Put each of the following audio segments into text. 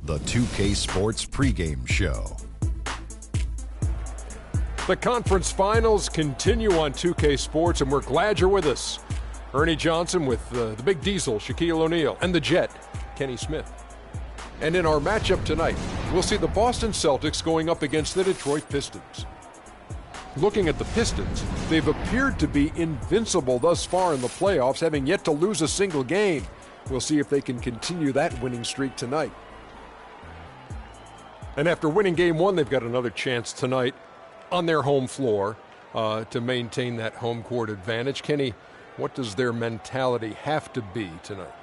the 2K Sports pregame show. The conference finals continue on 2K Sports, and we're glad you're with us. Ernie Johnson with the Big Diesel, Shaquille O'Neal, and the Jet, Kenny Smith. And in our matchup tonight, we'll see the Boston Celtics going up against the Detroit Pistons. Looking at the Pistons, they've appeared to be invincible thus far in the playoffs, having yet to lose a single game. We'll see if they can continue that winning streak tonight. And after winning game one, they've got another chance tonight on their home floor to maintain that home court advantage. Kenny, what does their mentality have to be tonight?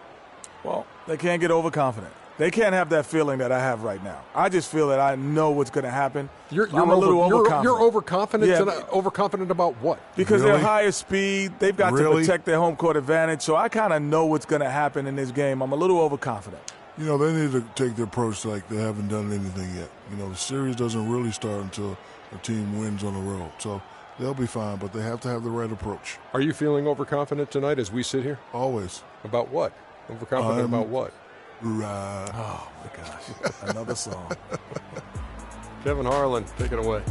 Well, they can't get overconfident. They can't have that feeling that I have right now. I just feel that I know what's going to happen. I'm a little overconfident. You're overconfident? Yeah. Overconfident about what? Because they're higher speed. They've got to protect their home court advantage. So I kind of know what's going to happen in this game. I'm a little overconfident. You know, they need to take the approach like they haven't done anything yet. You know, the series doesn't really start until a team wins on the road. So they'll be fine, but they have to have the right approach. Are you feeling overconfident tonight as we sit here? Always. About what? Overconfident about what? Oh, my gosh. Another song. Kevin Harlan, take it away.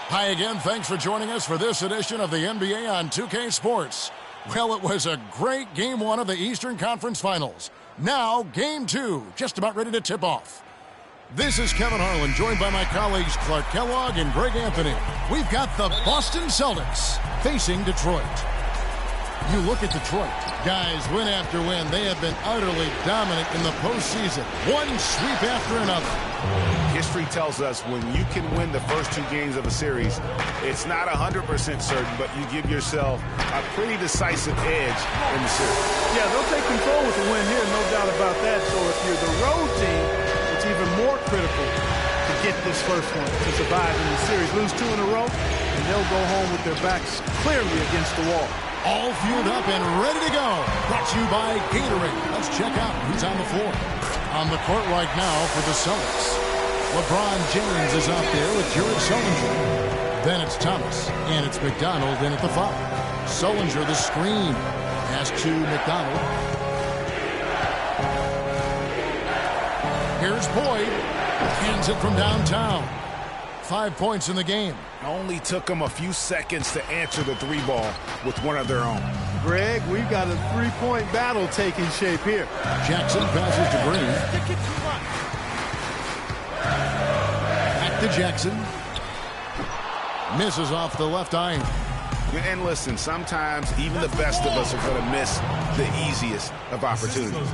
Hi again. Thanks for joining us for this edition of the NBA on 2K Sports. Well, it was a great Game 1 of the Eastern Conference Finals. Now, Game 2, just about ready to tip off. This is Kevin Harlan, joined by my colleagues Clark Kellogg and Greg Anthony. We've got the Boston Celtics facing Detroit. You look at Detroit. Guys, win after win, they have been utterly dominant in the postseason. One sweep after another. History tells us when you can win the first two games of a series, it's not 100% certain, but you give yourself a pretty decisive edge in the series. Yeah, they'll take control with the win here, no doubt about that. So if you're the road team, it's even more critical to get this first one to survive in the series. Lose two in a row, and they'll go home with their backs clearly against the wall. All fueled up and ready to go. Brought to you by Gatorade. Let's check out who's on the floor. On the court right now for the Celtics, LeBron James is out there with Jared Sullinger. Then it's Thomas, and it's McDonald in at the foul. Sullinger the screen. Pass to McDonald. Here's Boyd. Hands it from downtown. 5 points in the game. Only took them a few seconds to answer the three ball with one of their own. Greg, we've got a three-point battle taking shape here. Jackson passes to Green. Back to Jackson. Misses off the left iron. And listen, sometimes even the best of us are going to miss the easiest of opportunities.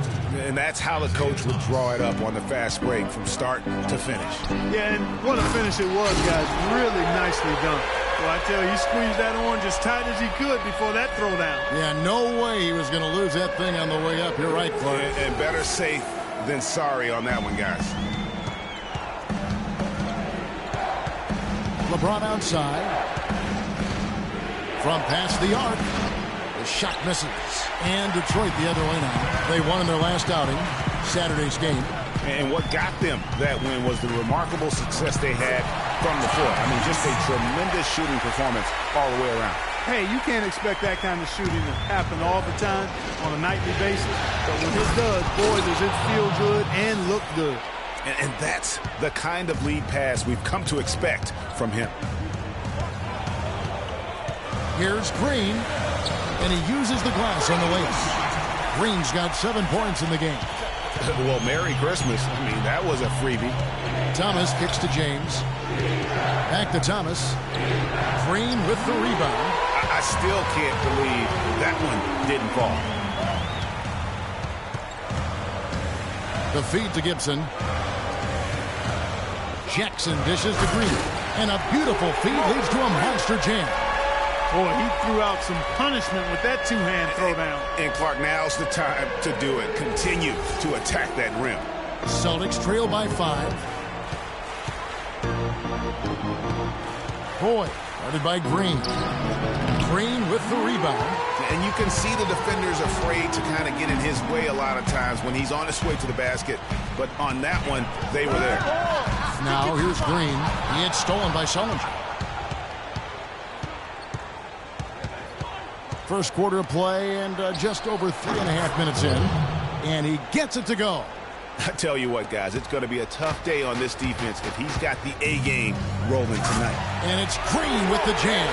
And that's how the coach would draw it up on the fast break from start to finish. Yeah, and what a finish it was, guys. Really nicely done. Well, I tell you, he squeezed that on just tight as he could before that throwdown. Yeah, no way he was going to lose that thing on the way up. You're right, Clark. And better safe than sorry on that one, guys. LeBron outside. From past the arc. The shot misses. And Detroit the other way now. They won in their last outing, Saturday's game. And what got them that win was the remarkable success they had from the floor. I mean, just a tremendous shooting performance all the way around. Hey, you can't expect that kind of shooting to happen all the time on a nightly basis. But when it does, boy, does it feel good and look good. And that's the kind of lead pass we've come to expect from him. Here's Green, and he uses the glass on the layup. Green's got 7 points in the game. Well, Merry Christmas. I mean, that was a freebie. Thomas kicks to James. Back to Thomas. Green with the rebound. I still can't believe that one didn't fall. The feed to Gibson. Jackson dishes to Green. And a beautiful feed leads to a monster jam. Boy, he threw out some punishment with that two-hand throwdown. And Clark, now's the time to do it. Continue to attack that rim. Celtics trail by 5. Boyd, guarded by Green. Green with the rebound. And you can see the defenders afraid to kind of get in his way a lot of times when he's on his way to the basket. But on that one, they were there. Now here's Green. He had stolen by Sullinger. First quarter of play and just over 3.5 minutes in. And he gets it to go. I tell you what, guys, it's going to be a tough day on this defense if he's got the A game rolling tonight. And it's Green with the jam.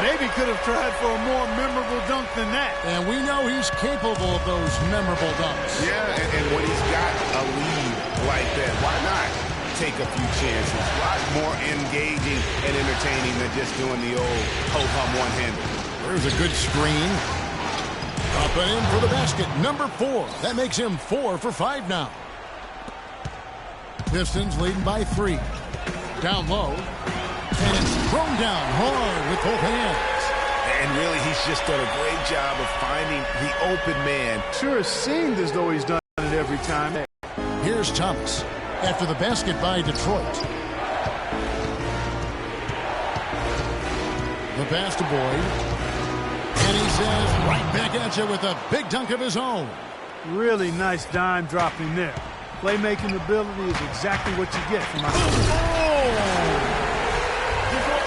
Maybe could have tried for a more memorable dunk than that. And we know he's capable of those memorable dunks. Yeah, and when he's got a lead like that, why not take a few chances? A lot more engaging and entertaining than just doing the old ho-hum one-hander. There's a good screen. Up and in for the basket. Number 4. That makes him 4 for 5 now. Pistons leading by 3. Down low. And it's thrown down hard with both hands. And really, he's just done a great job of finding the open man. Sure, it seemed as though he's done it every time. Here's Thomas after the basket by Detroit. The pass to Boyd. And he says right back at you with a big dunk of his own. Really nice dime dropping there. Playmaking ability is exactly what you get from our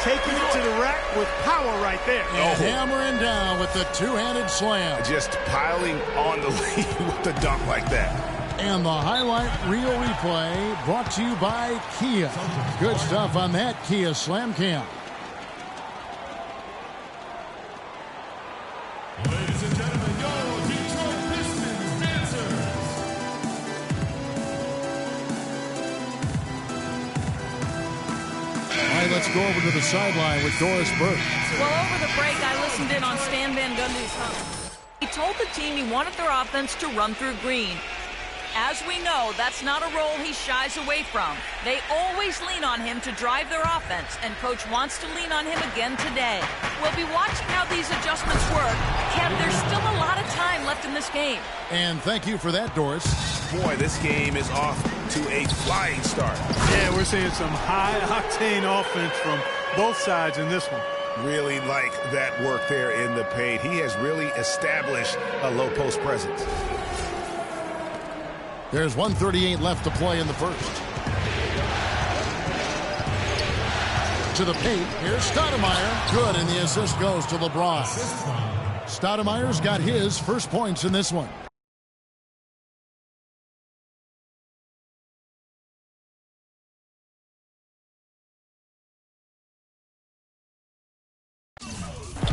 taking it to the rack with power right there. And hammering down with the two-handed slam. Just piling on the lead with a dunk like that. And the highlight reel replay brought to you by Kia. Good stuff on that Kia Slam Cam. Ladies and gentlemen, your Detroit Pistons dancers. All right, let's go over to the sideline with Doris Burke. Well, over the break, I listened in on Stan Van Gundy's home. He told the team he wanted their offense to run through Green. As we know, that's not a role he shies away from. They always lean on him to drive their offense, and Coach wants to lean on him again today. We'll be watching how these adjustments work. Kev, there's still a lot of time left in this game. And thank you for that, Doris. Boy, this game is off to a flying start. Yeah, we're seeing some high-octane offense from both sides in this one. Really like that work there in the paint. He has really established a low-post presence. There's 1:38 left to play in the first. To the paint. Here's Stoudemire. Good, and the assist goes to LeBron. Stoudemire's got his first points in this one.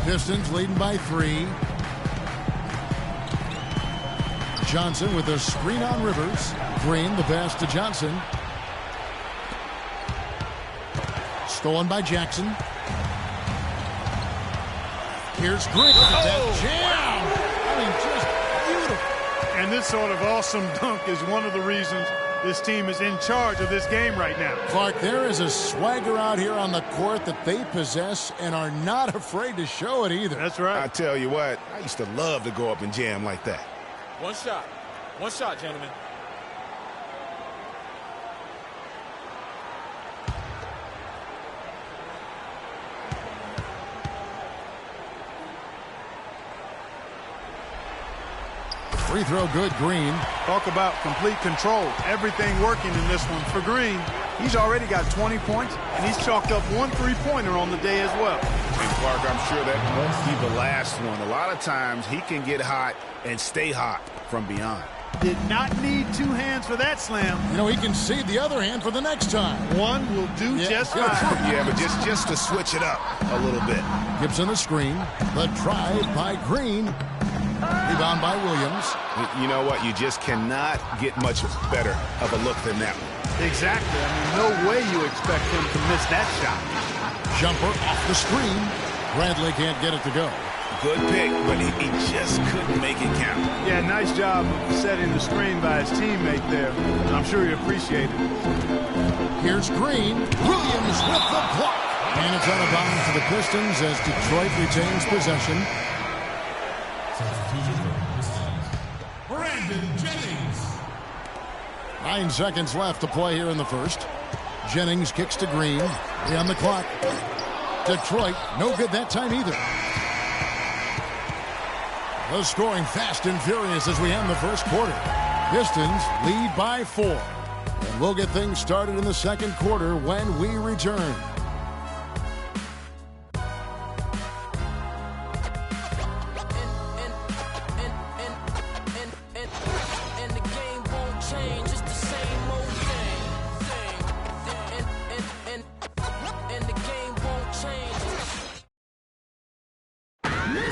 Pistons leading by 3. Johnson with a screen on Rivers. Green, the pass to Johnson. Stolen by Jackson. Here's Green. That jam! I mean, just beautiful. And this sort of awesome dunk is one of the reasons this team is in charge of this game right now. Clark, there is a swagger out here on the court that they possess and are not afraid to show it either. That's right. I tell you what, I used to love to go up and jam like that. One shot, gentlemen. Free throw good, Green. Talk about complete control. Everything working in this one for Green. He's already got 20 points, and he's chalked up 1 3-pointer on the day as well. And Clark, I'm sure that won't be the last one. A lot of times he can get hot and stay hot from beyond. Did not need 2 hands for that slam. You know, he can save the other hand for the next time. One will do just fine. Yeah, but just to switch it up a little bit. Gibson the screen. The drive by Green. Rebound by Williams. You know what? You just cannot get much better of a look than that one. Exactly. I mean, no way you expect him to miss that shot. Jumper off the screen. Bradley can't get it to go. Good pick, but he just couldn't make it count. Yeah, nice job of setting the screen by his teammate there. I'm sure he appreciated it. Here's Green. Williams with the block. And it's out of bounds to the Pistons as Detroit retains possession. Brandon Jennings. 9 seconds left to play here in the first. Jennings kicks to Green. 3 on the clock. Detroit, no good that time either. The scoring fast and furious as we end the first quarter. Pistons lead by 4. And we'll get things started in the second quarter when we return.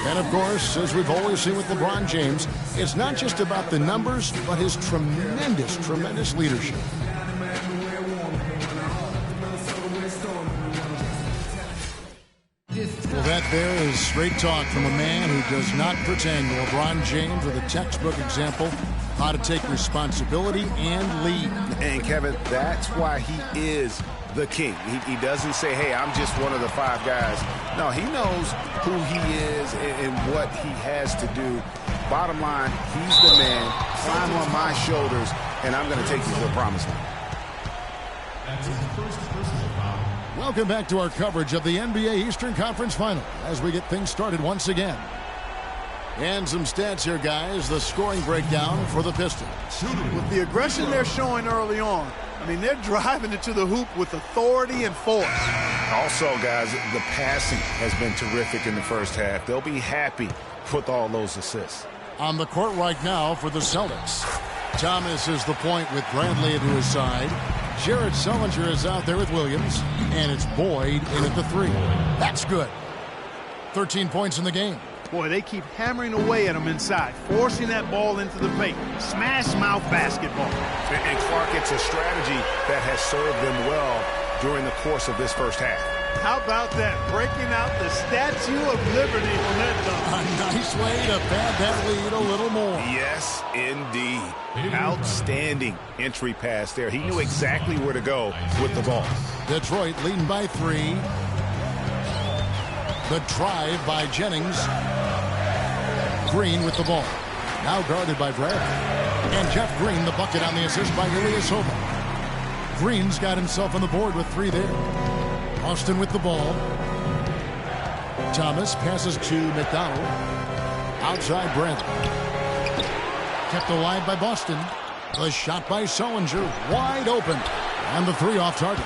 And of course, as we've always seen with LeBron James, it's not just about the numbers, but his tremendous leadership. Well, that there is straight talk from a man who does not pretend. LeBron James with a textbook example how to take responsibility and lead. And Kevin, that's why he is the king. He doesn't say, hey, I'm just one of the 5 guys. No, he knows who he is and what he has to do. Bottom line, he's the man. Climb on my shoulders, and I'm going to take you to the promised land. Welcome back to our coverage of the NBA Eastern Conference Final as we get things started once again. And some stats here, guys. The scoring breakdown for the Pistons. With the aggression they're showing early on, I mean, they're driving it to the hoop with authority and force. Also, guys, the passing has been terrific in the first half. They'll be happy with all those assists. On the court right now for the Celtics. Thomas is the point with Bradley at his side. Jared Sullinger is out there with Williams. And it's Boyd in at the 3. That's good. 13 points in the game. Boy, they keep hammering away at him inside, forcing that ball into the paint. Smash mouth basketball. And Clark, it's a strategy that has served them well during the course of this first half. How about that? Breaking out the Statue of Liberty on that dunk. A nice way to pad that lead a little more. Yes, indeed. Outstanding entry pass there. He knew exactly where to go with the ball. Detroit leading by 3. The drive by Jennings. Green with the ball. Now guarded by Bradley. And Jeff Green, the bucket on the assist by Ilyasova. Green's got himself on the board with 3 there. Austin with the ball. Thomas passes to McDonald. Outside Bradley. Kept alive by Boston. The shot by Sullinger. Wide open. And the 3 off target.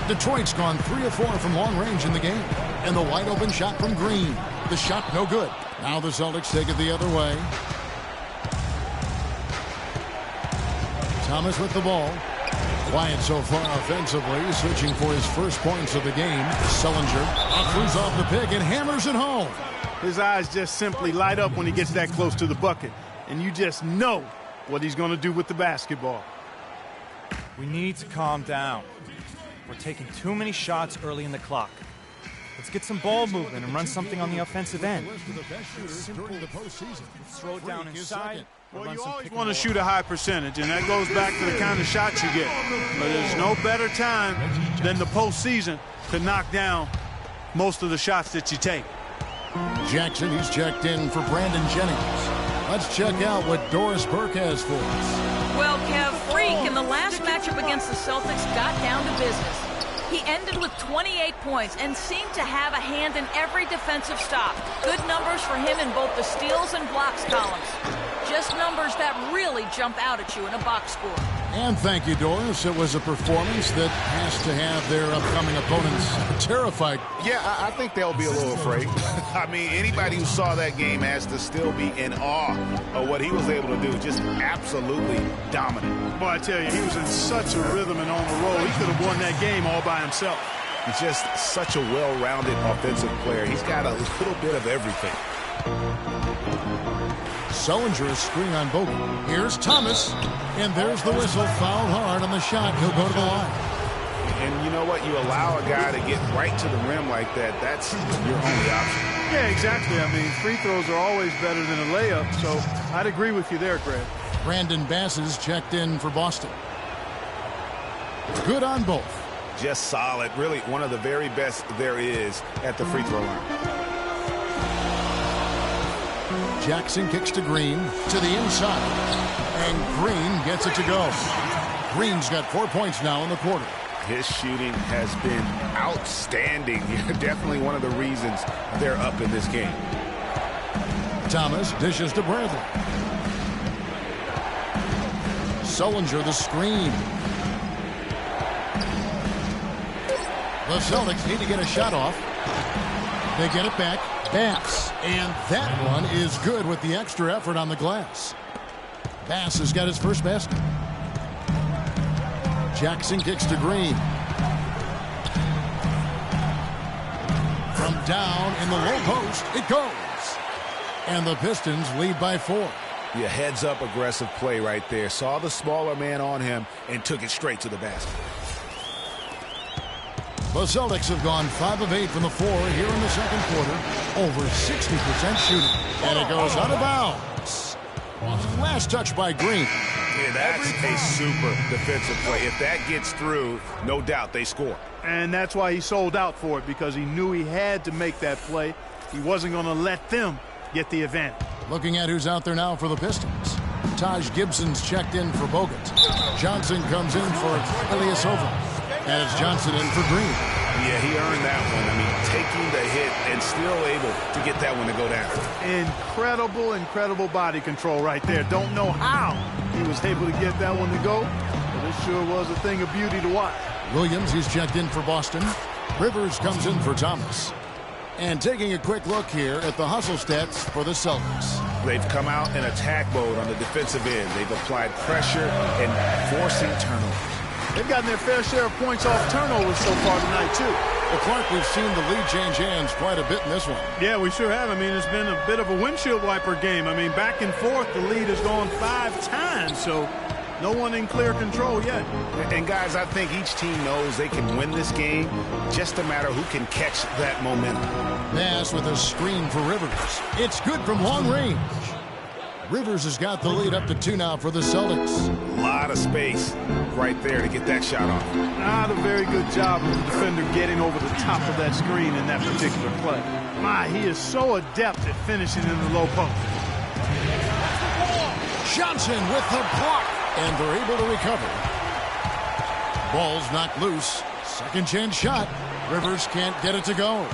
Detroit's gone 3 of 4 from long range in the game. And the wide open shot from Green. The shot no good. Now the Celtics take it the other way. Thomas with the ball. Quiet so far offensively, searching for his first points of the game. Sullinger throws off the pick and hammers it home. His eyes just simply light up when he gets that close to the bucket. And you just know what he's going to do with the basketball. We need to calm down. We're taking too many shots early in the clock. Let's get some ball movement and run something on the offensive end. Throw it down inside. Well, you always want to shoot a high percentage, and that goes back to the kind of shots you get. But there's no better time than the postseason to knock down most of the shots that you take. Jackson, he's checked in for Brandon Jennings. Let's check out what Doris Burke has for us. Well, Kev, Freak in the last matchup against the Celtics got down to business. He ended with 28 points and seemed to have a hand in every defensive stop. Good numbers for him in both the steals and blocks columns. Just numbers that really jump out at you in a box score. And thank you, Doris. It was a performance that has to have their upcoming opponents terrified. Yeah, I think they'll be a little afraid. I mean, anybody who saw that game has to still be in awe of what he was able to do. Just absolutely dominant. Boy, I tell you, he was in such a rhythm and on the roll. He could have won that game all by himself. He's just such a well-rounded offensive player. He's got a little bit of everything. Sullinger is screen on Bogey. Here's Thomas. And there's the whistle. Fouled hard on the shot. He'll go to the line. And you know what? You allow a guy to get right to the rim like that. That's your only option. Yeah, exactly. I mean, free throws are always better than a layup, so I'd agree with you there, Greg. Brandon Bass is checked in for Boston. Good on both. Just solid. Really one of the very best there is at the free throw line. Jackson kicks to Green to the inside. And Green gets it to go. Green's got 4 points now in the quarter. His shooting has been outstanding. Definitely one of the reasons they're up in this game. Thomas dishes to Bradley. Sullinger the screen. The Celtics need to get a shot off. They get it back. Bass. And that one is good with the extra effort on the glass. Bass has got his first basket. Jackson kicks to Green. From down in the low post, it goes. And the Pistons lead by 4. Yeah, heads-up aggressive play right there. Saw the smaller man on him and took it straight to the basket. The Celtics have gone 5 of 8 from the floor here in the second quarter. Over 60% shooting. And it goes out of bounds. Last touch by Green. Yeah, that's a super defensive play. If that gets through, no doubt they score. And that's why he sold out for it, because he knew he had to make that play. He wasn't going to let them get the advantage. Looking at who's out there now for the Pistons. Taj Gibson's checked in for Bogut. Johnson comes in for Ilyasova. And it's Johnson in for Green. Yeah, he earned that one. I mean, taking the hit and still able to get that one to go down. Incredible body control right there. Don't know how he was able to get that one to go, but it sure was a thing of beauty to watch. Williams, he's checked in for Boston. Rivers comes in for Thomas. And taking a quick look here at the hustle stats for the Celtics. They've come out in attack mode on the defensive end. They've applied pressure and forcing turnovers. They've gotten their fair share of points off turnovers so far tonight, too. Well, Clark, we've seen the lead change hands quite a bit in this one. Yeah, we sure have. I mean, it's been a bit of a windshield wiper game. I mean, back and forth, the lead has gone 5 times, so no one in clear control yet. And, guys, I think each team knows they can win this game, just a matter who can catch that momentum. Bass with a screen for Rivers. It's good from long range. Rivers has got the lead up to 2 now for the Celtics. A lot of space right there to get that shot off. Not a very good job of the defender getting over the top of that screen in that particular play. My, he is so adept at finishing in the low post. Johnson with the block, and they're able to recover. Ball's knocked loose. Second chance shot. Rivers can't get it to go.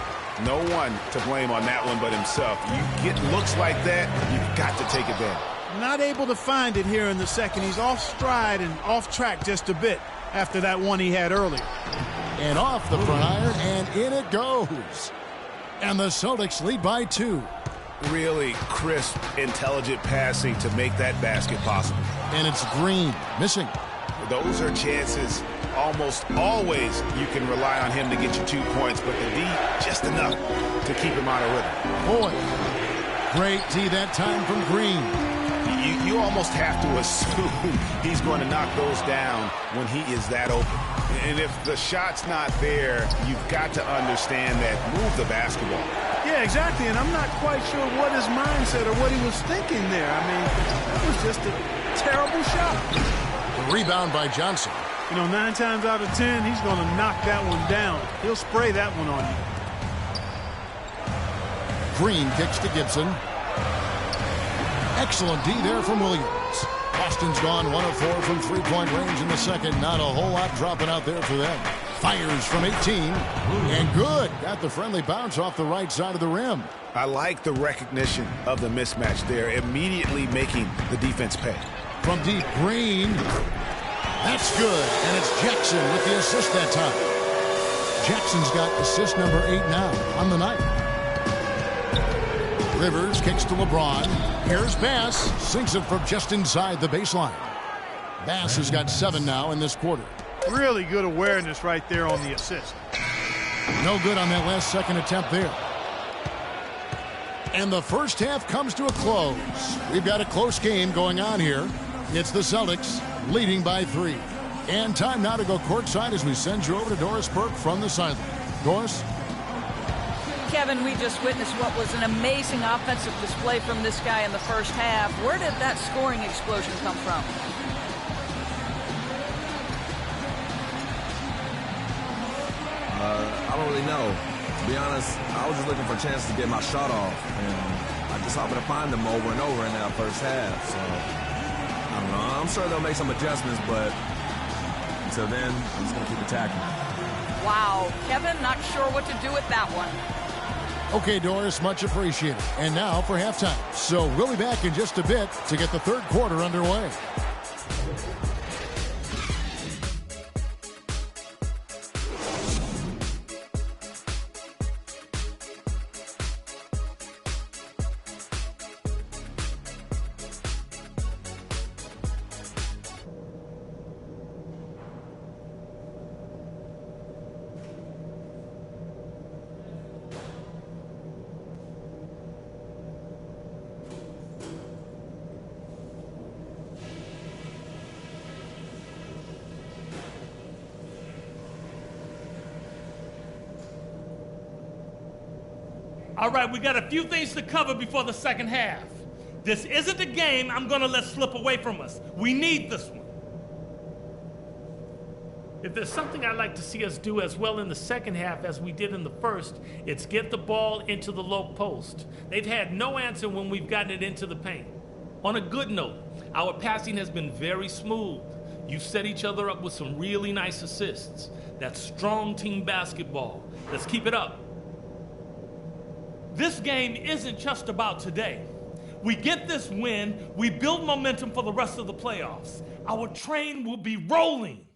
No one to blame on that one but himself. You get looks like that, you've got to take advantage. Not able to find it here in the second. He's off stride and off track just a bit after that one he had earlier. And off the front iron, and in it goes. And the Celtics lead by 2. Really crisp, intelligent passing to make that basket possible. And it's Green missing. Those are chances almost always you can rely on him to get you 2 points, but the D, just enough to keep him out of rhythm. Boy, great D that time from Green. You almost have to assume he's going to knock those down when he is that open. And if the shot's not there, you've got to understand that. Move the basketball. Yeah, exactly, and I'm not quite sure what his mindset or what he was thinking there. I mean, that was just a terrible shot. The rebound by Johnson. You know, 9 times out of 10, he's going to knock that one down. He'll spray that one on you. Green kicks to Gibson. Excellent D there from Williams. Boston's gone 1 of 4 from three-point range in the second. Not a whole lot dropping out there for them. Fires from 18. And good. Got the friendly bounce off the right side of the rim. I like the recognition of the mismatch there, immediately making the defense pay. From deep, Green. That's good. And it's Jackson with the assist that time. Jackson's got assist number 8 now on the night. Rivers kicks to LeBron. Here's Bass. Sinks it from just inside the baseline. Bass has got 7 now in this quarter. Really good awareness right there on the assist. No good on that last second attempt there. And the first half comes to a close. We've got a close game going on here. It's the Celtics leading by 3. And time now to go courtside as we send you over to Doris Burke from the sideline. Doris? Kevin, we just witnessed what was an amazing offensive display from this guy in the first half. Where did that scoring explosion come from? I don't really know. To be honest, I was just looking for a chance to get my shot off, and I just happened to find them over and over in that first half. So, I don't know. I'm sure they'll make some adjustments, but until then, I'm just going to keep attacking. Wow. Kevin, not sure what to do with that one. Okay, Doris, much appreciated. And now for halftime. So we'll be back in just a bit to get the third quarter underway. All right, we got a few things to cover before the second half. This isn't a game I'm going to let slip away from us. We need this one. If there's something I'd like to see us do as well in the second half as we did in the first, it's get the ball into the low post. They've had no answer when we've gotten it into the paint. On a good note, our passing has been very smooth. You've set each other up with some really nice assists. That's strong team basketball. Let's keep it up. This game isn't just about today. We get this win, we build momentum for the rest of the playoffs. Our train will be rolling.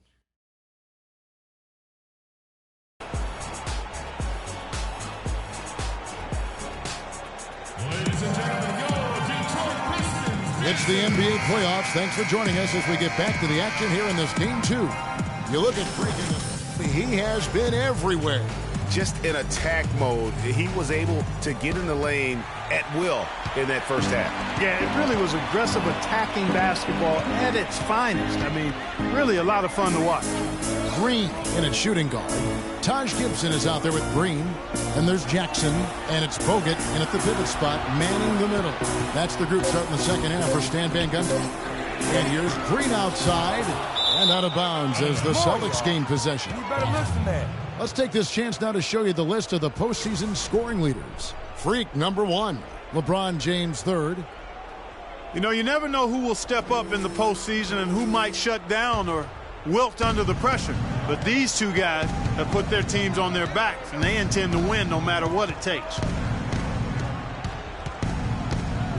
Ladies and gentlemen, your Detroit Pistons. It's the NBA playoffs. Thanks for joining us as we get back to the action here in this game 2. You look at Freaking, he has been everywhere. Just in attack mode, he was able to get in the lane at will in that first half. Yeah, it really was aggressive attacking basketball at its finest. I mean, really a lot of fun to watch. Green in at shooting guard. Taj Gibson is out there with Green. And there's Jackson, and it's Bogut in at the pivot spot, manning the middle. That's the group starting the second half for Stan Van Gundy. And here's Green outside and out of bounds as the Celtics gain possession. You better listen there. Let's take this chance now to show you the list of the postseason scoring leaders. Freak number 1, LeBron James 3rd. You know, you never know who will step up in the postseason and who might shut down or wilt under the pressure. But these two guys have put their teams on their backs, and they intend to win no matter what it takes.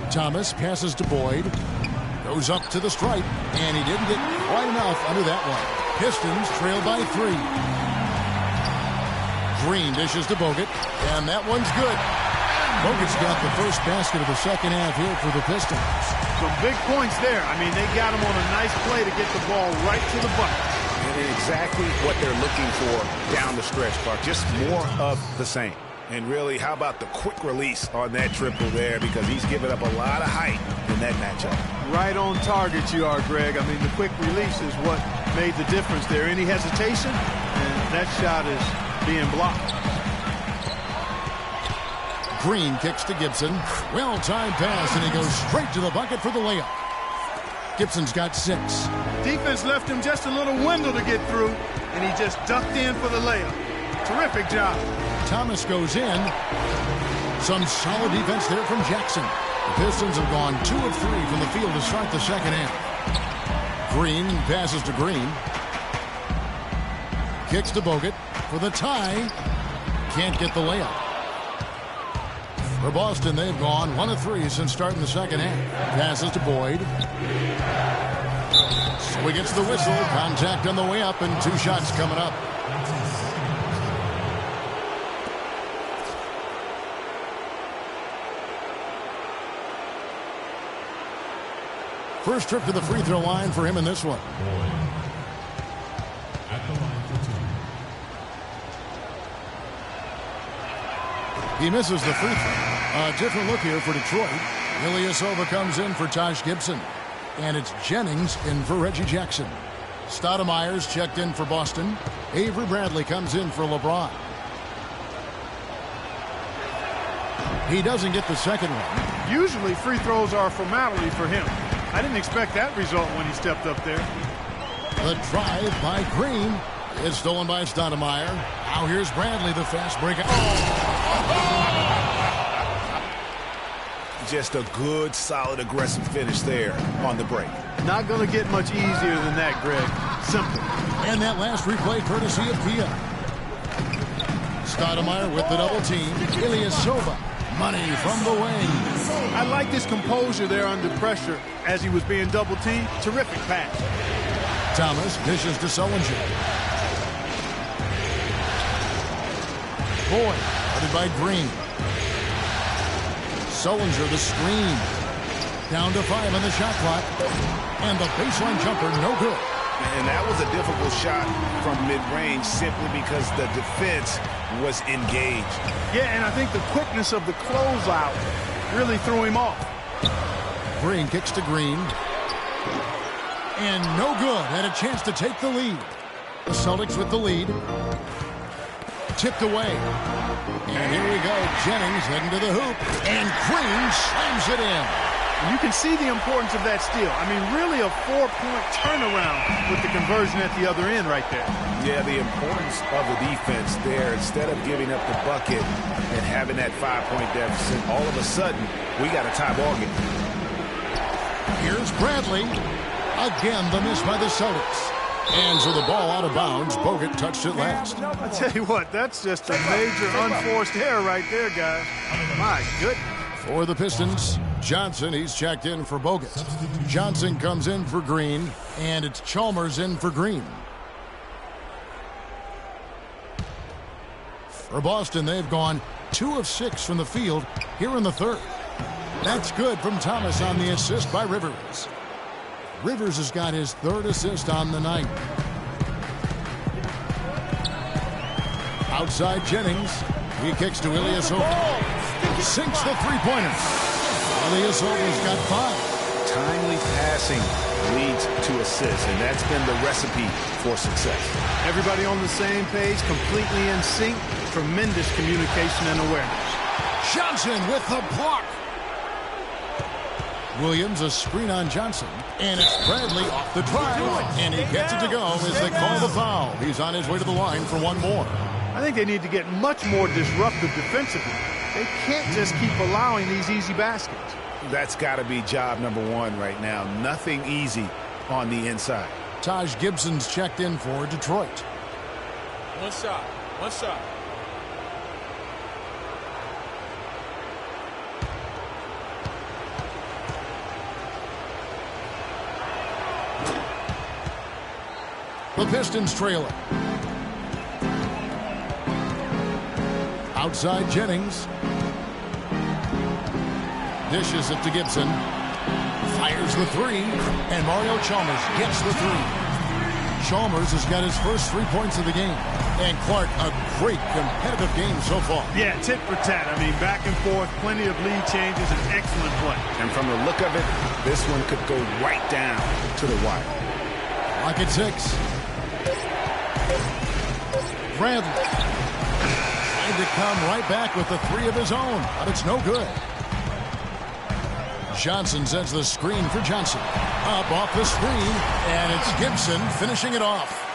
Thomas passes to Boyd. Goes up to the stripe, and he didn't get quite enough under that one. Pistons trail by 3. Green dishes to Bogut, and that one's good. Bogut's got the first basket of the second half here for the Pistons. Some big points there. I mean, they got him on a nice play to get the ball right to the bucket. And exactly what they're looking for down the stretch, Clark. Just more of the same. And really, how about the quick release on that triple there, because he's given up a lot of height in that matchup. Right on target you are, Greg. I mean, the quick release is what made the difference there. Any hesitation, and that shot is being blocked. Green kicks to Gibson. Well-timed pass, and he goes straight to the bucket for the layup. Gibson's got 6. Defense left him just a little window to get through, and he just ducked in for the layup. Terrific job. Thomas goes in. Some solid defense there from Jackson. The Pistons have gone 2 of 3 from the field to start the second half. Green passes to Green. Kicks to Bogut for the tie. Can't get the layup. For Boston, they've gone 1 of 3 since starting the second half. Passes to Boyd. So he gets the whistle. Contact on the way up, and 2 shots coming up. First trip to the free throw line for him in this one. He misses the free throw. A different look here for Detroit. Ilyasova comes in for Taj Gibson. And it's Jennings in for Reggie Jackson. Stoudemire's checked in for Boston. Avery Bradley comes in for LeBron. He doesn't get the second one. Usually free throws are a formality for him. I didn't expect that result when he stepped up there. The drive by Green is stolen by Stoudemire. Now here's Bradley, the fast break. Just a good, solid, aggressive finish there on the break. Not going to get much easier than that, Greg. Simple. And that last replay courtesy of Pia. Stoudemire with the double team. Ilyasova. Money from the wing. I like his composure there under pressure as he was being double teamed. Terrific pass. Thomas dishes to Sullinger. Boyd, guarded by Green. Sullinger the screen. Down to 5 on the shot clock. And the baseline jumper no good. And that was a difficult shot from mid-range simply because the defense was engaged. Yeah, and I think the quickness of the closeout really threw him off. Green kicks to Green. And no good. Had a chance to take the lead. The Celtics with the lead. Tipped away. And here we go. Jennings heading to the hoop. And Green slams it in. And you can see the importance of that steal. I mean, really a 4-point turnaround with the conversion at the other end right there. Yeah, the importance of the defense there. Instead of giving up the bucket and having that 5-point deficit, all of a sudden, we got a tie ball game. Here's Bradley. Again, the miss by the Celtics. And so the ball out of bounds. Bogut touched it last. I tell you what, that's just a major unforced error right there, guys. My goodness. For the Pistons, Johnson, he's checked in for Bogut. Johnson comes in for Green, and it's Chalmers in for Green. For Boston, they've gone 2 of 6 from the field here in the third. That's good from Thomas on the assist by Rivers. Rivers has got his 3rd assist on the night. Outside Jennings. He kicks to Ilyasova. Sinks the three-pointer. Ilyasova's got 5. Timely passing leads to assists, and that's been the recipe for success. Everybody on the same page, completely in sync. Tremendous communication and awareness. Johnson with the block. Williams, a screen on Johnson. And it's Bradley off the drive. And he gets it to go as they call the foul. He's on his way to the line for one more. I think they need to get much more disruptive defensively. They can't just keep allowing these easy baskets. That's got to be job number 1 right now. Nothing easy on the inside. Taj Gibson's checked in for Detroit. One shot. The Pistons trail it. Outside Jennings. Dishes it to Gibson. Fires the 3. And Mario Chalmers gets the 3. Chalmers has got his first 3 points of the game. And Clark, a great competitive game so far. Yeah, tit for tat. I mean, back and forth, plenty of lead changes, and excellent play. And from the look of it, this one could go right down to the wire. Clock at 6. Bradley trying to come right back with the 3 of his own, but it's no good. Johnson sets the screen for Johnson. Up off the screen, and it's Gibson finishing it off.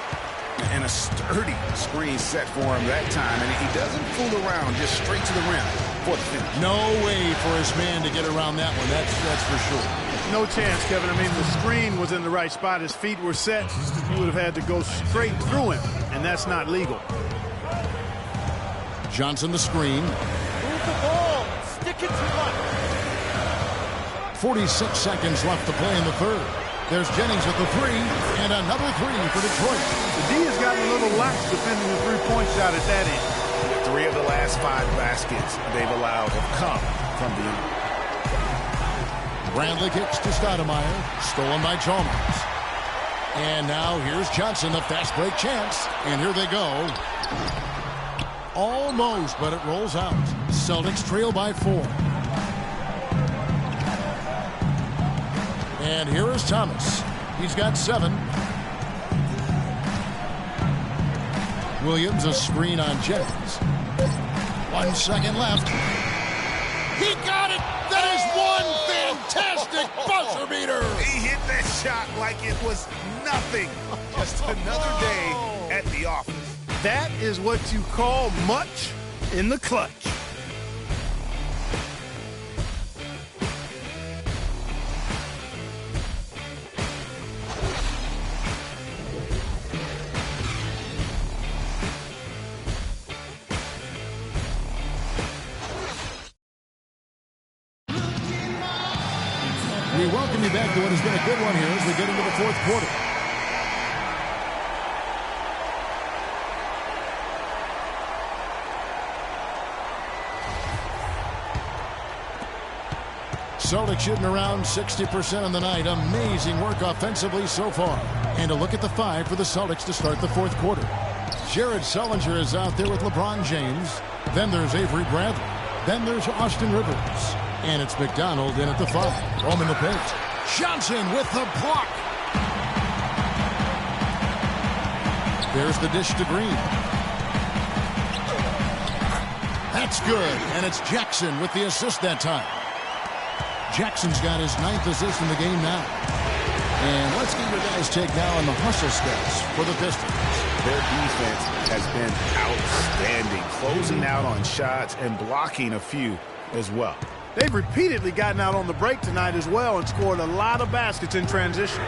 And a sturdy screen set for him that time, and he doesn't fool around, just straight to the rim for the finish. No way for his man to get around that one, that's for sure. No chance, Kevin. I mean, the screen was in the right spot. His feet were set. He would have had to go straight through him, and that's not legal. Johnson the screen. Move the ball. Stick it to one. 46 seconds left to play in the third. There's Jennings with the 3, and another 3 for Detroit. The D has gotten a little lax defending the three-point shot at that end. 3 of the last 5 baskets they've allowed have come from the end. Bradley kicks to Stoudemire, stolen by Chalmers. And now here's Johnson, the fast break chance. And here they go. Almost, but it rolls out. Celtics trail by 4. And here is Thomas. He's got 7. Williams, a screen on Jennings. 1 second left. He got it. That is one fantastic buzzer beater. He hit that shot like it was nothing. Just another day at the office. That is what you call much in the clutch. We welcome you back to what has been a good one here as we get into the fourth quarter. Celtics shooting around 60% on the night. Amazing work offensively so far. And a look at the five for the Celtics to start the fourth quarter. Jared Sullinger is out there with LeBron James. Then there's Avery Bradley. Then there's Austin Rivers. And it's McDonald in at the five. Home in the paint. Johnson with the block. There's the dish to Green. That's good. And it's Jackson with the assist that time. Jackson's got his 9th assist in the game now. And let's get your guys' take now on the hustle stats for the Pistons. Their defense has been outstanding, closing out on shots and blocking a few as well. They've repeatedly gotten out on the break tonight as well and scored a lot of baskets in transition.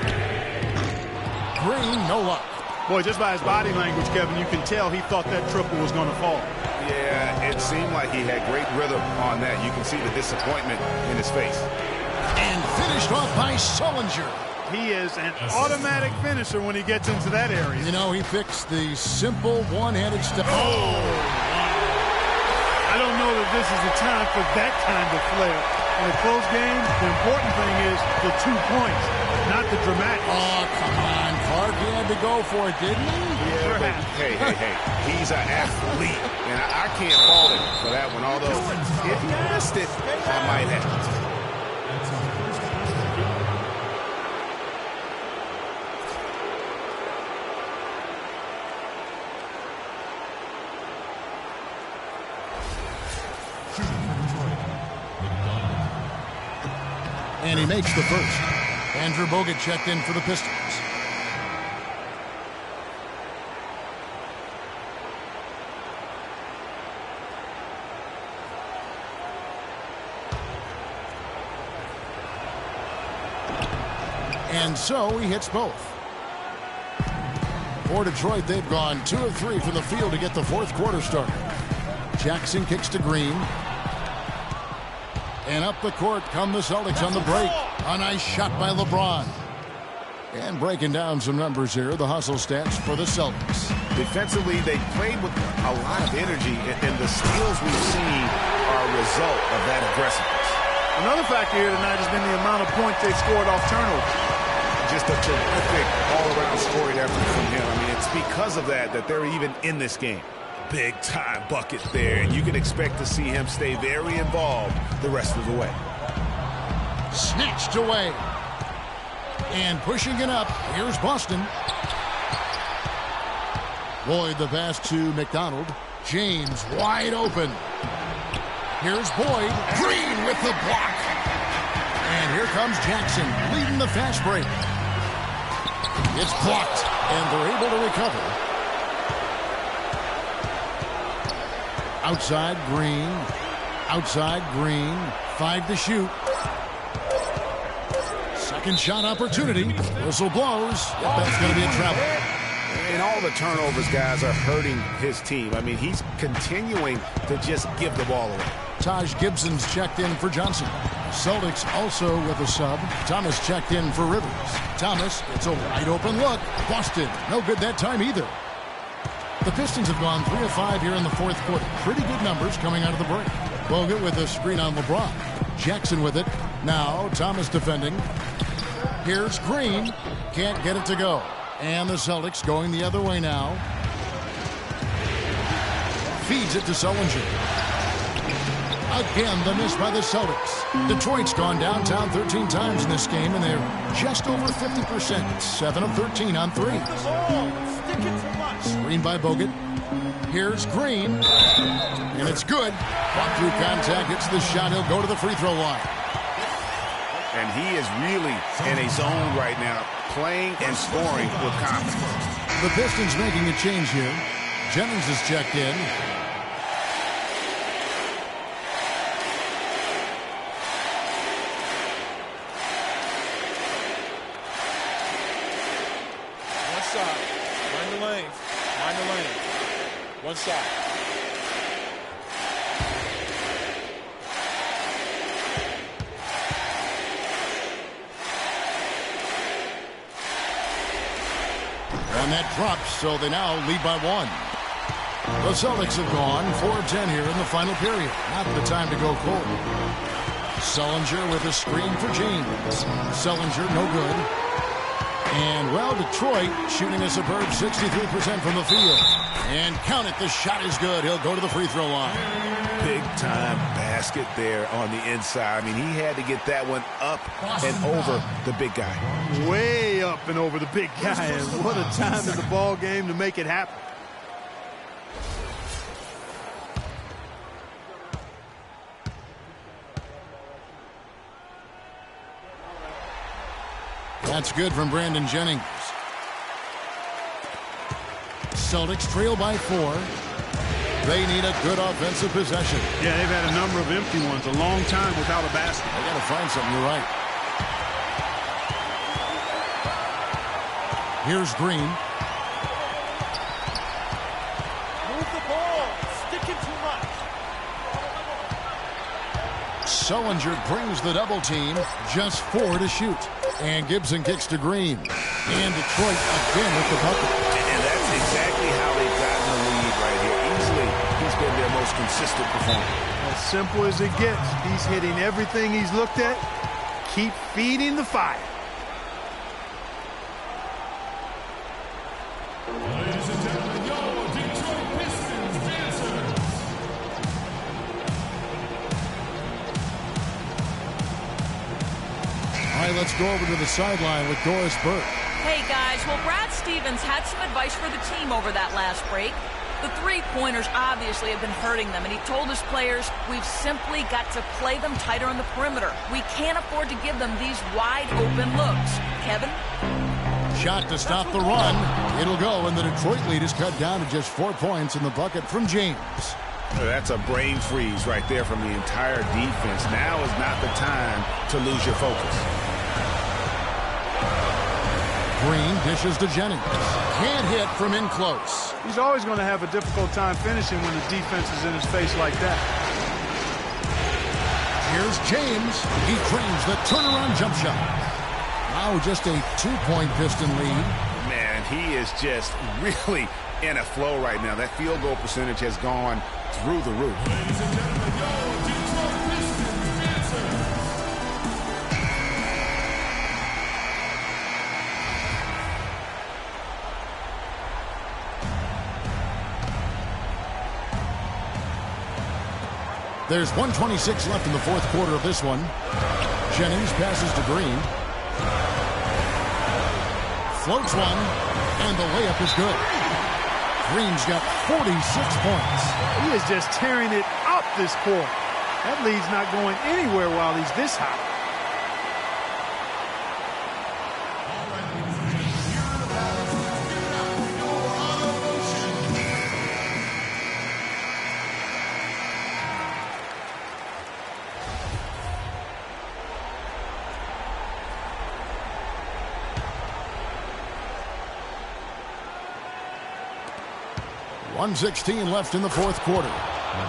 Green, no luck. Boy, just by his body language, Kevin, you can tell he thought that triple was going to fall. Yeah, it seemed like he had great rhythm on that. You can see the disappointment in his face. And finished off by Sullinger. He is an automatic finisher when he gets into that area. You know, he fixed the simple one-handed step. Oh! I don't know that this is the time for that kind of flair. In a close game, the important thing is the 2 points, not the dramatic. Oh, come on, Clark. He had to go for it, didn't he? Yeah, but hey. He's an athlete, and I can't fault him for that one. Although, if he missed it, I might have. And he makes the first. Andrew Bogut checked in for the Pistons. And so he hits both. For Detroit, they've gone 2 of 3 from the field to get the fourth quarter started. Jackson kicks to Green. And up the court come the Celtics on the break. A nice shot by LeBron. And breaking down some numbers here, the hustle stats for the Celtics. Defensively, they played with a lot of energy, and the steals we've seen are a result of that aggressiveness. Another factor here tonight has been the amount of points they've scored off turnovers. Just a terrific all-around scoring effort from him. I mean, it's because of that they're even in this game. Big-time bucket there, and you can expect to see him stay very involved the rest of the way. Snatched away. And pushing it up, here's Boston. Boyd the pass to McDonald. James wide open. Here's Boyd. Green with the block. And here comes Jackson leading the fast break. It's blocked, and they're able to recover. Outside Green. Outside Green. 5 to shoot. Second shot opportunity. Whistle blows. Yep, that's going to be a travel. And all the turnovers, guys, are hurting his team. I mean, he's continuing to just give the ball away. Taj Gibson's checked in for Johnson. Celtics also with a sub. Thomas checked in for Rivers. Thomas gets a wide open look. Boston, no good that time either. The Pistons have gone 3 of 5 here in the fourth quarter. Pretty good numbers coming out of the break. Bogut with a screen on LeBron. Jackson with it. Now Thomas defending. Here's Green. Can't get it to go. And the Celtics going the other way now. Feeds it to Sullinger. Again, the miss by the Celtics. Detroit's gone downtown 13 times in this game, and they're just over 50%. 7 of 13 on three. Screen by Bogut. Here's Green. And it's good. Fought through contact, hits the shot. He'll go to the free throw line. And he is really in a zone right now, playing and scoring with confidence. The Pistons making a change here. Jennings is checked in. One shot. Mind the lane. Mind the lane. One shot. And that drops, so they now lead by one. The Celtics have gone 4 of 10 here in the final period. Not the time to go cold. Sullinger with a screen for James. Sullinger, no good. And, well, Detroit shooting a superb 63% from the field. And count it, the shot is good. He'll go to the free throw line. Big-time basket there on the inside. I mean, he had to get that one up and over the big guy. Way up and over the big guy. And what a time in the ball game to make it happen. That's good from Brandon Jennings. Celtics trail by 4. They need a good offensive possession. Yeah, they've had a number of empty ones, a long time without a basket. They got to find something, you're right. Here's Green. Move the ball. Sticking too much. Sullinger brings the double team. Just 4 to shoot. And Gibson kicks to Green. And Detroit again with the bucket. And that's exactly how they've gotten the lead right here. Easily, he's been their most consistent performer. As simple as it gets. He's hitting everything he's looked at. Keep feeding the fire. Ladies and gentlemen, your Detroit Pistons dancers. All right, let's go over to the sideline with Doris Burke. Hey, guys. Well, Brad Stevens had some advice for the team over that last break. The three-pointers obviously have been hurting them, and he told his players, we've simply got to play them tighter on the perimeter. We can't afford to give them these wide-open looks. Kevin? Shot to stop the run. It'll go, and the Detroit lead is cut down to just 4 points in the bucket from James. That's a brain freeze right there from the entire defense. Now is not the time to lose your focus. Green dishes to Jennings. Can't hit from in close. He's always going to have a difficult time finishing when the defense is in his face like that. Here's James. He drains the turnaround jump shot. Now just a 2-point Piston lead. Man, he is just really in a flow right now. That field goal percentage has gone through the roof. Ladies and gentlemen, your Detroit Pistons dancers. There's 1:26 left in the fourth quarter of this one. Jennings passes to Green. Floats one, and the layup is good. Green's got 46 points. He is just tearing it up this quarter. That lead's not going anywhere while he's this hot. .116 left in the fourth quarter.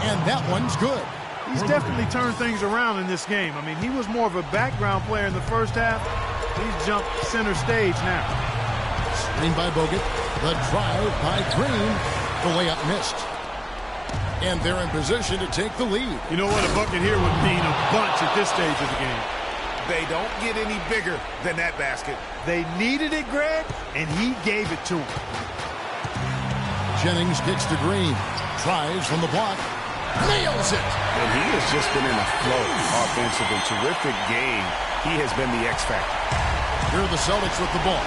And that one's good. He's definitely turned things around in this game. I mean, he was more of a background player in the first half. He's jumped center stage now. Screen by Bogut. The drive by Green. The layup missed. And they're in position to take the lead. You know what? A bucket here would mean a bunch at this stage of the game. They don't get any bigger than that basket. They needed it, Greg, and he gave it to them. Jennings kicks to Green. Tries from the block. nails it. And he has just been in a flow offensively. Terrific game. He has been the X factor. Here are the Celtics with the ball.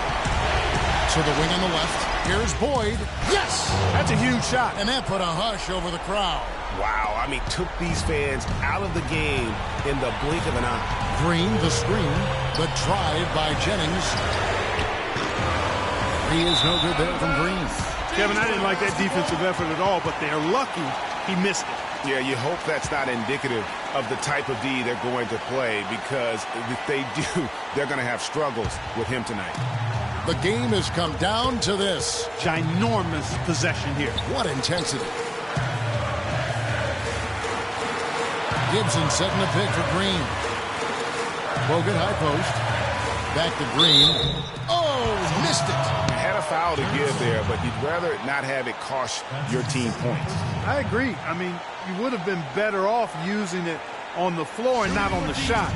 To the wing on the left. Here's Boyd. Yes! That's a huge shot. And that put a hush over the crowd. Wow, I mean, took these fans out of the game in the blink of an eye. Green, the screen. The drive by Jennings. He is no good there from Green. Kevin, I didn't like that defensive effort at all, but they're lucky he missed it. Yeah, you hope that's not indicative of the type of D they're going to play, because if they do, they're going to have struggles with him tonight. The game has come down to this. Ginormous possession here. What intensity. Gibson setting the pick for Green. Bogut high post. Back to Green. Oh, missed it. You had a foul to give there, but you'd rather not have it cost your team points. I agree. I mean, you would have been better off using it on the floor and not on the shot.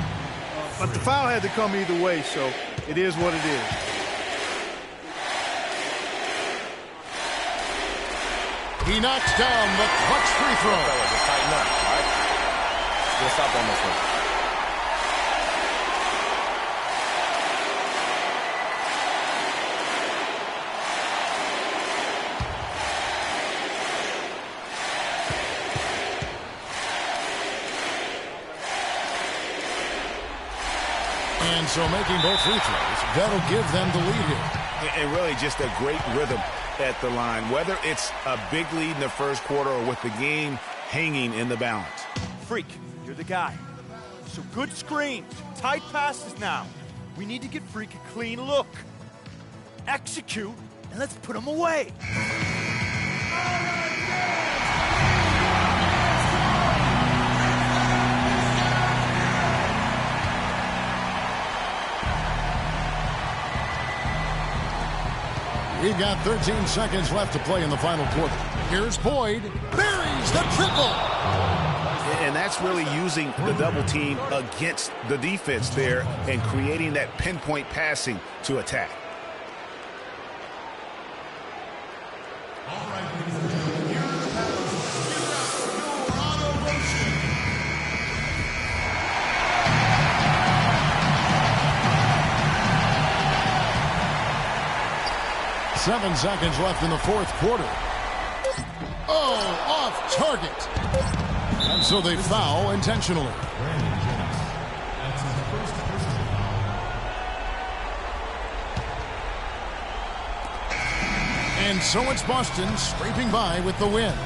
But the foul had to come either way, so it is what it is. He knocks down the clutch free throw. Just tighten up, all right? We'll stop on this one. And so making both free throws, that'll give them the lead here. And really just a great rhythm at the line, whether it's a big lead in the first quarter or with the game hanging in the balance. Freak, you're the guy. So good screens, tight passes now. We need to get Freak a clean look. Execute, and let's put him away. We've got 13 seconds left to play in the final quarter. Here's Boyd. Buries the triple. And that's really using the double team against the defense there and creating that pinpoint passing to attack. All right, ladies and gentlemen, here are the paddles. Give it up for Honor Motion. 7 seconds left in the fourth quarter. Oh, off target. And so they foul intentionally. That's his first personal foul. And so it's Boston scraping by with the win.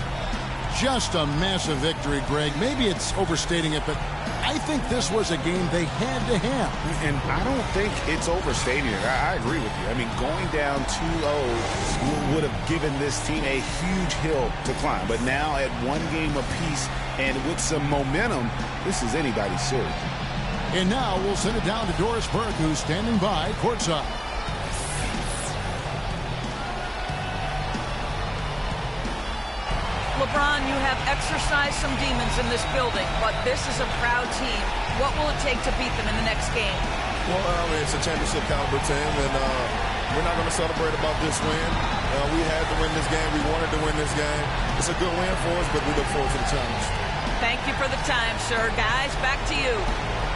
Just a massive victory, Greg. Maybe it's overstating it, but I think this was a game they had to have. And I don't think it's overstating it. I agree with you. I mean, going down 2-0 would have given this team a huge hill to climb. But now at one game apiece and with some momentum, this is anybody's series. And now we'll send it down to Doris Burke, who's standing by courtside. LeBron, you have exorcised some demons in this building, but this is a proud team. What will it take to beat them in the next game? Well, it's a championship caliber team, and we're not going to celebrate about this win. We had to win this game. We wanted to win this game. It's a good win for us, but we look forward to the challenge. Thank you for the time, sir. Guys, back to you.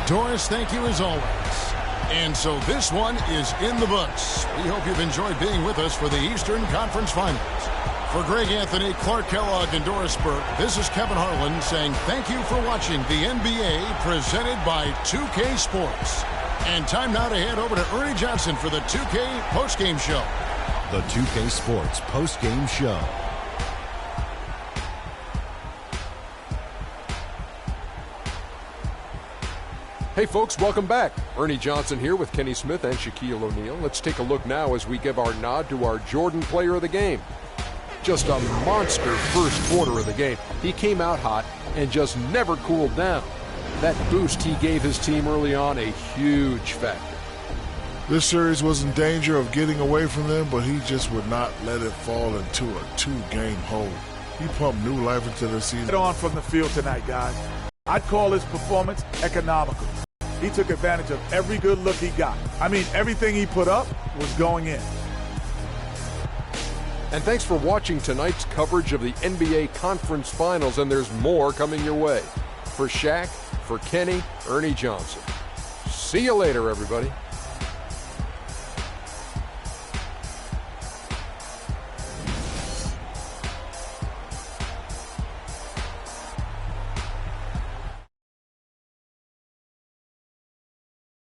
Doris, thank you as always. And so this one is in the books. We hope you've enjoyed being with us for the Eastern Conference Finals. For Greg Anthony, Clark Kellogg, and Doris Burke, this is Kevin Harlan saying thank you for watching the NBA presented by 2K Sports. And time now to head over to Ernie Johnson for the 2K postgame show. The 2K Sports postgame show. Hey folks, welcome back. Ernie Johnson here with Kenny Smith and Shaquille O'Neal. Let's take a look now as we give our nod to our Jordan player of the game. Just a monster first quarter of the game. He came out hot and just never cooled down. That boost he gave his team early on, a huge factor. This series was in danger of getting away from them, but he just would not let it fall into a 2-game hole. He pumped new life into the season. Get on from the field tonight, guys. I'd call his performance economical. He took advantage of every good look he got. I mean, everything he put up was going in. And thanks for watching tonight's coverage of the NBA Conference Finals, and there's more coming your way. For Shaq, for Kenny, Ernie Johnson. See you later, everybody.